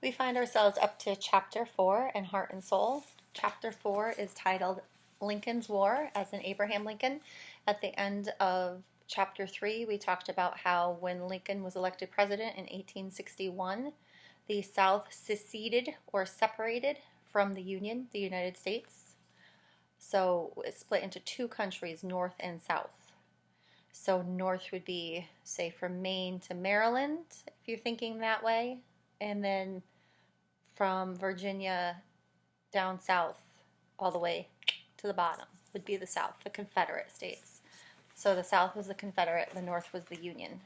We find ourselves up to Chapter 4 in Heart and Soul. Chapter 4 is titled Lincoln's War as in Abraham Lincoln. At the end of Chapter 3, we talked about how when Lincoln was elected president in 1861, the South seceded or separated from the Union, the United States. So it split into two countries, North and South. So North would be, say, from Maine to Maryland, if you're thinking that way. And then from Virginia down south all the way to the bottom would be the South, the Confederate States. So the South was the Confederate, the North was the Union.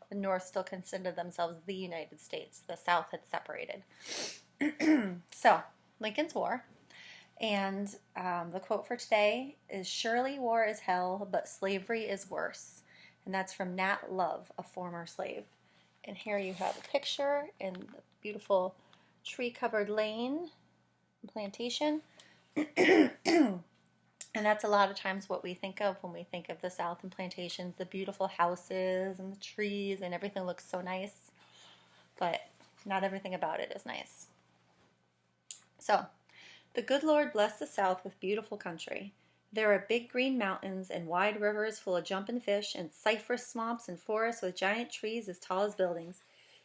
The North still considered themselves the United States. The South had separated. So, Lincoln's War. And the quote for today is, "Surely war is hell, but slavery is worse." And that's from Nat Love, a former slave. And here you have a picture in the beautiful tree-covered lane, Plantation. And that's a lot of times what we think of when we think of the South and plantations, the beautiful houses and the trees and everything looks so nice. But not everything about it is nice. So, the good Lord blessed the South with beautiful country. There are big green mountains and wide rivers full of jumping fish and cypress swamps and forests with giant trees as tall as buildings,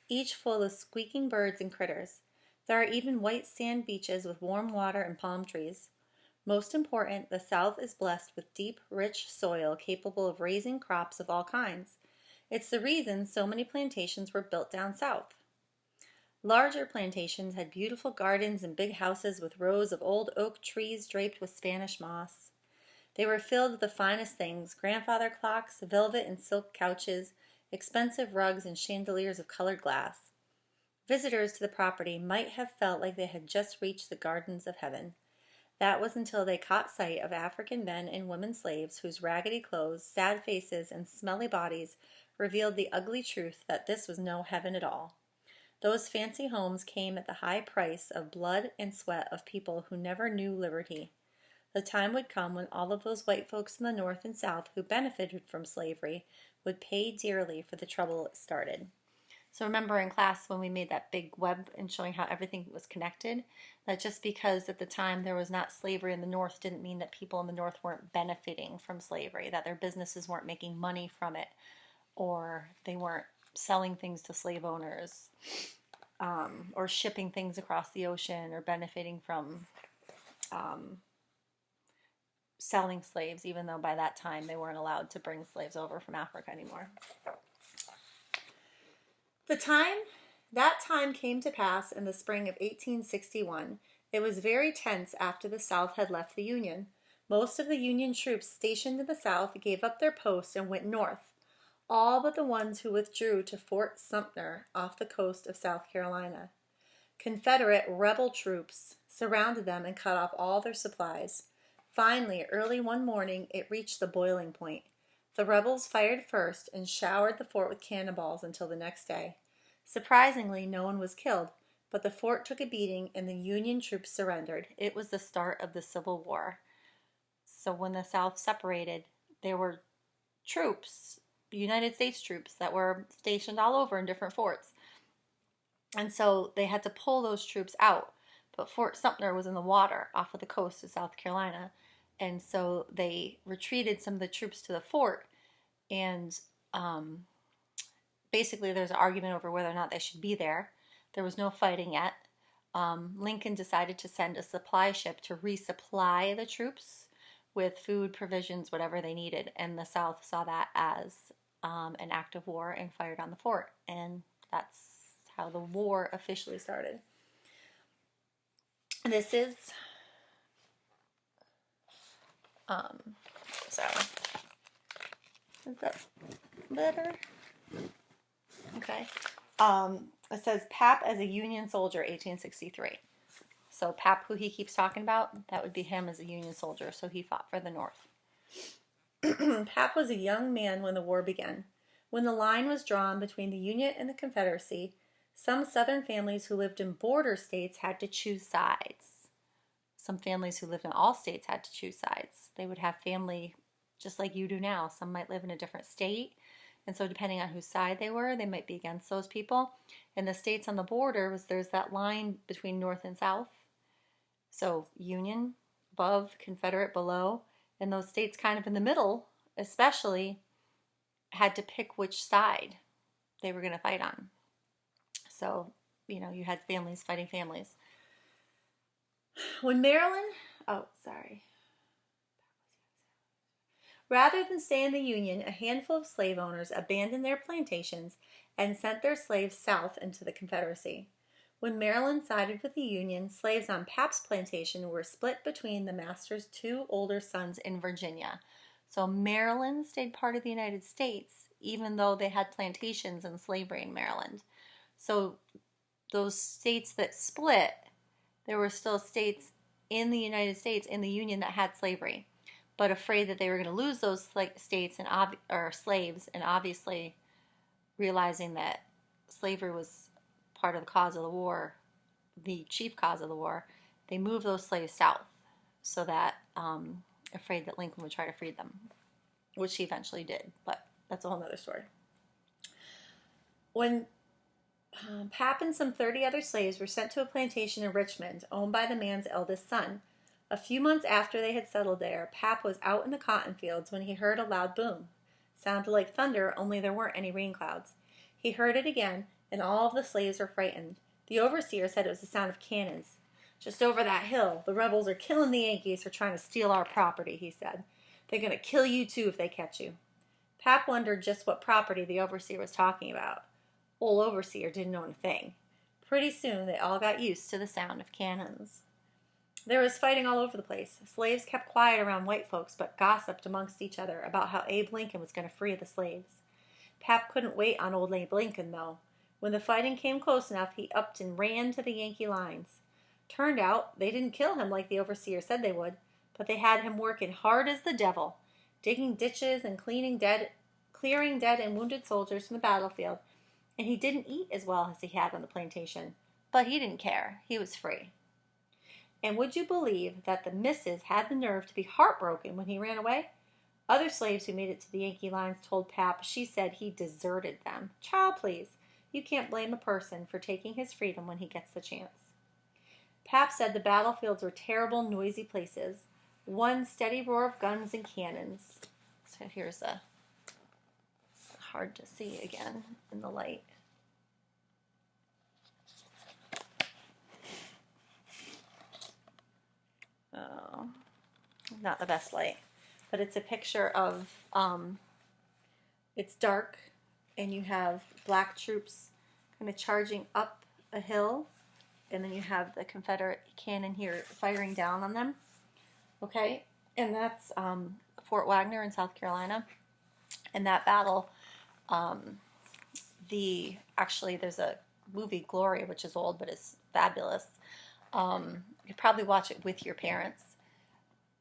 each full of squeaking birds and critters. There are even white sand beaches with warm water and palm trees. Most important, the South is blessed with deep, rich soil capable of raising crops of all kinds. It's the reason so many plantations were built down south. Larger plantations had beautiful gardens and big houses with rows of old oak trees draped with Spanish moss. They were filled with the finest things: grandfather clocks, velvet and silk couches, expensive rugs, and chandeliers of colored glass. Visitors to the property might have felt like they had just reached the gardens of heaven. That was until they caught sight of African men and women slaves whose raggedy clothes, sad faces, and smelly bodies revealed the ugly truth that this was no heaven at all. Those fancy homes came at the high price of blood and sweat of people who never knew liberty. The time would come when all of those white folks in the North and South who benefited from slavery would pay dearly for the trouble it started. So remember in class when we made that big web and showing how everything was connected, that just because at the time there was not slavery in the North didn't mean that people in the North weren't benefiting from slavery, that their businesses weren't making money from it, or they weren't selling things to slave owners, or shipping things across the ocean, or benefiting from selling slaves, even though by that time they weren't allowed to bring slaves over from Africa anymore. That time came to pass in the spring of 1861. It was very tense after the South had left the Union. Most of the Union troops stationed in the South gave up their posts and went north, all but the ones who withdrew to Fort Sumter off the coast of South Carolina. Confederate rebel troops surrounded them and cut off all their supplies. Finally, early one morning, it reached the boiling point. The rebels fired first and showered the fort with cannonballs until the next day. Surprisingly, no one was killed, but the fort took a beating and the Union troops surrendered. It was the start of the Civil War. So when the South separated, there were troops, United States troops, that were stationed all over in different forts. And so they had to pull those troops out. But Fort Sumter was in the water off of the coast of South Carolina. And so they retreated some of the troops to the fort. And basically there's an argument over whether or not they should be there. There was no fighting yet. Lincoln decided to send a supply ship to resupply the troops with food, provisions, whatever they needed. And the South saw that as an act of war and fired on the fort. And that's how the war officially started. This is, is that better? Okay. It says Pap as a Union soldier, 1863. So Pap, who he keeps talking about, that would be him as a Union soldier. So he fought for the North. Pap was a young man when the war began. When the line was drawn between the Union and the Confederacy, some Southern families who lived in border states had to choose sides. Some families who lived in all states had to choose sides. They would have family just like you do now. Some might live in a different state, And so depending on whose side they were, they might be against those people. And the states on the border there's that line between North and South. So Union above, Confederate below, and those states kind of in the middle, especially, had to pick which side they were going to fight on. So, you had families fighting families. When Maryland, rather than stay in the Union, a handful of slave owners abandoned their plantations and sent their slaves south into the Confederacy. When Maryland sided with the Union, slaves on Pap's plantation were split between the master's two older sons in Virginia. So Maryland stayed part of the United States, even though they had plantations and slavery in Maryland. So those states that split, there were still states in the United States, in the Union, that had slavery, but afraid that they were going to lose those states or slaves, and obviously realizing that slavery was part of the cause of the war, the chief cause of the war, they moved those slaves south, so that afraid that Lincoln would try to free them, which he eventually did, but that's a whole other story. When Pap and some 30 other slaves were sent to a plantation in Richmond, owned by the man's eldest son. A few months after they had settled there, Pap was out in the cotton fields when he heard a loud boom. Sounded like thunder, only there weren't any rain clouds. He heard it again, and all of the slaves were frightened. The overseer said it was the sound of cannons. "Just over that hill, the rebels are killing the Yankees for trying to steal our property," he said. "They're going to kill you too if they catch you." Pap wondered just what property the overseer was talking about. Old overseer didn't know a thing. Pretty soon they all got used to the sound of cannons. There was fighting all over the place. Slaves kept quiet around white folks, but gossiped amongst each other about how Abe Lincoln was going to free the slaves. Pap couldn't wait on old Abe Lincoln, though. When the fighting came close enough, he upped and ran to the Yankee lines. Turned out they didn't kill him like the overseer said they would, but they had him working hard as the devil, digging ditches and clearing dead and wounded soldiers from the battlefield. And he didn't eat as well as he had on the plantation. But he didn't care. He was free. And would you believe that the missus had the nerve to be heartbroken when he ran away? Other slaves who made it to the Yankee lines told Pap she said he deserted them. Child, please. You can't blame a person for taking his freedom when he gets the chance. Pap said the battlefields were terrible, noisy places. One steady roar of guns and cannons. So here's a hard to see again in the light. Oh, not the best light, but it's a picture of, it's dark, and you have black troops kind of charging up a hill, and then you have the Confederate cannon here firing down on them. Okay, and that's Fort Wagner in South Carolina, and that battle. There's a movie, Glory, which is old, but it's fabulous. You probably watch it with your parents.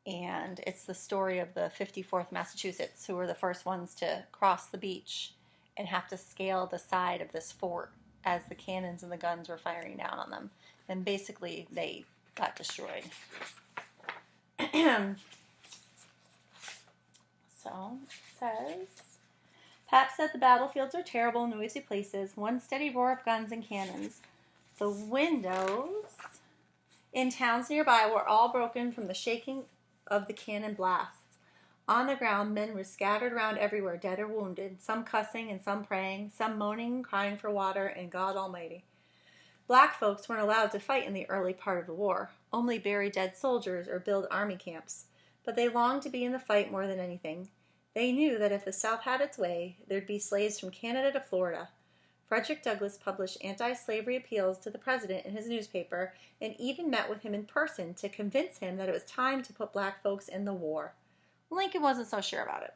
And it's the story of the 54th Massachusetts, who were the first ones to cross the beach and have to scale the side of this fort as the cannons and the guns were firing down on them. And basically, they got destroyed. So, it says, Pap said the battlefields are terrible, noisy places, one steady roar of guns and cannons. The windows in towns nearby were all broken from the shaking of the cannon blasts. On the ground, men were scattered around everywhere, dead or wounded, some cussing and some praying, some moaning and crying for water and God Almighty. Black folks weren't allowed to fight in the early part of the war, only bury dead soldiers or build army camps, but they longed to be in the fight more than anything. They knew that if the South had its way, there'd be slaves from Canada to Florida. Frederick Douglass published anti-slavery appeals to the president in his newspaper and even met with him in person to convince him that it was time to put black folks in the war. Lincoln wasn't so sure about it.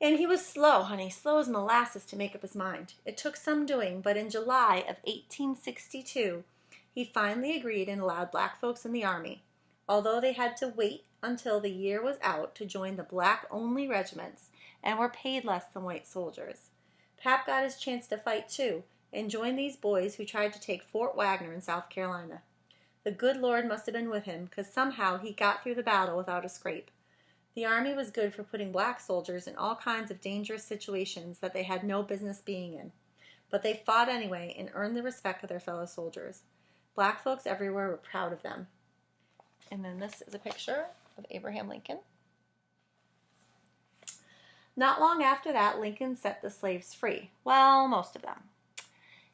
And he was slow, honey, slow as molasses to make up his mind. It took some doing, but in July of 1862, he finally agreed and allowed black folks in the army, although they had to wait until the year was out to join the black-only regiments and were paid less than white soldiers. Pap got his chance to fight, too, and joined these boys who tried to take Fort Wagner in South Carolina. The good Lord must have been with him, because somehow he got through the battle without a scrape. The army was good for putting black soldiers in all kinds of dangerous situations that they had no business being in. But they fought anyway and earned the respect of their fellow soldiers. Black folks everywhere were proud of them. And then this is a picture of Abraham Lincoln. Not long after that, Lincoln set the slaves free. Well, most of them.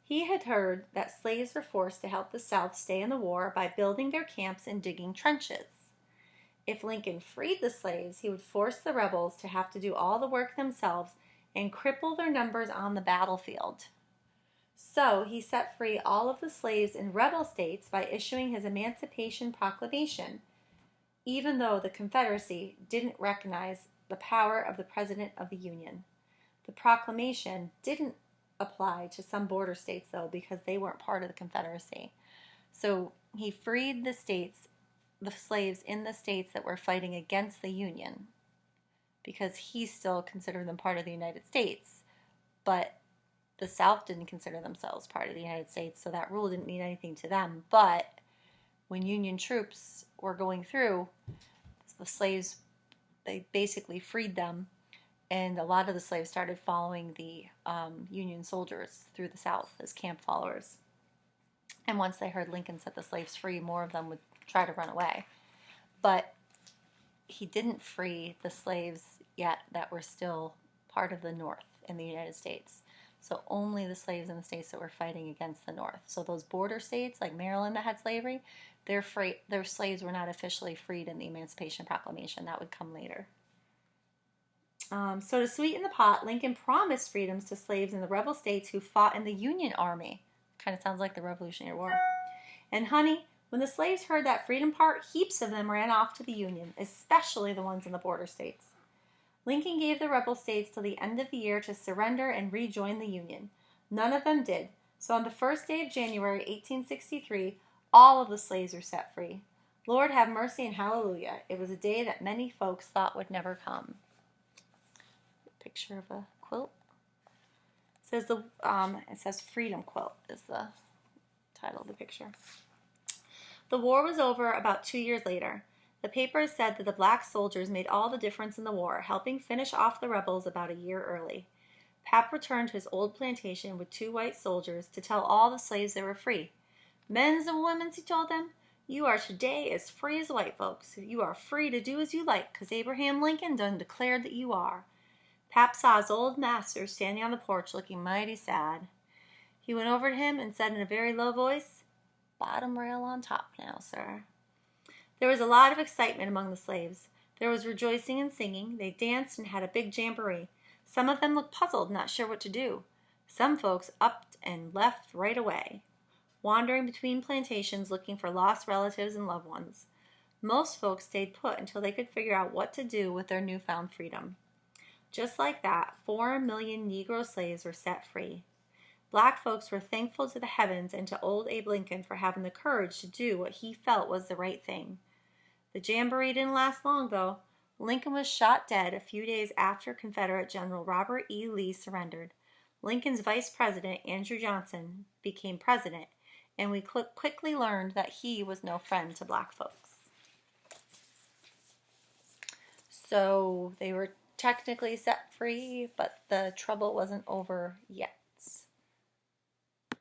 He had heard that slaves were forced to help the South stay in the war by building their camps and digging trenches. If Lincoln freed the slaves, he would force the rebels to have to do all the work themselves and cripple their numbers on the battlefield. So he set free all of the slaves in rebel states by issuing his Emancipation Proclamation, even though the Confederacy didn't recognize the power of the President of the Union. The proclamation didn't apply to some border states, though, because they weren't part of the Confederacy. So he freed the slaves in the states that were fighting against the Union, because he still considered them part of the United States. But the South didn't consider themselves part of the United States, so that rule didn't mean anything to them. But when Union troops were going through, the slaves, they basically freed them, and a lot of the slaves started following the Union soldiers through the South as camp followers. And once they heard Lincoln set the slaves free, more of them would try to run away. But he didn't free the slaves yet that were still part of the North in the United States. So only the slaves in the states that were fighting against the North. So those border states like Maryland that had slavery, their slaves were not officially freed in the Emancipation Proclamation. That would come later. So to sweeten the pot, Lincoln promised freedoms to slaves in the rebel states who fought in the Union Army. Kind of sounds like the Revolutionary War. And honey, when the slaves heard that freedom part, heaps of them ran off to the Union, especially the ones in the border states. Lincoln gave the rebel states till the end of the year to surrender and rejoin the Union. None of them did. So on the first day of January 1863, all of the slaves were set free. Lord have mercy and hallelujah. It was a day that many folks thought would never come. Picture of a quilt. It says Freedom Quilt is the title of the picture. The war was over about 2 years later. The papers said that the black soldiers made all the difference in the war, helping finish off the rebels about a year early. Pap returned to his old plantation with 2 white soldiers to tell all the slaves they were free. "Men's and women's," he told them, "you are today as free as white folks. You are free to do as you like, 'cause Abraham Lincoln done declared that you are." Pap saw his old master standing on the porch looking mighty sad. He went over to him and said in a very low voice, "Bottom rail on top now, sir." There was a lot of excitement among the slaves. There was rejoicing and singing. They danced and had a big jamboree. Some of them looked puzzled, not sure what to do. Some folks upped and left right away, wandering between plantations looking for lost relatives and loved ones. Most folks stayed put until they could figure out what to do with their newfound freedom. Just like that, 4 million Negro slaves were set free. Black folks were thankful to the heavens and to old Abe Lincoln for having the courage to do what he felt was the right thing. The jamboree didn't last long, though. Lincoln was shot dead a few days after Confederate General Robert E. Lee surrendered. Lincoln's vice president, Andrew Johnson, became president, and we quickly learned that he was no friend to black folks. So they were technically set free, but the trouble wasn't over yet.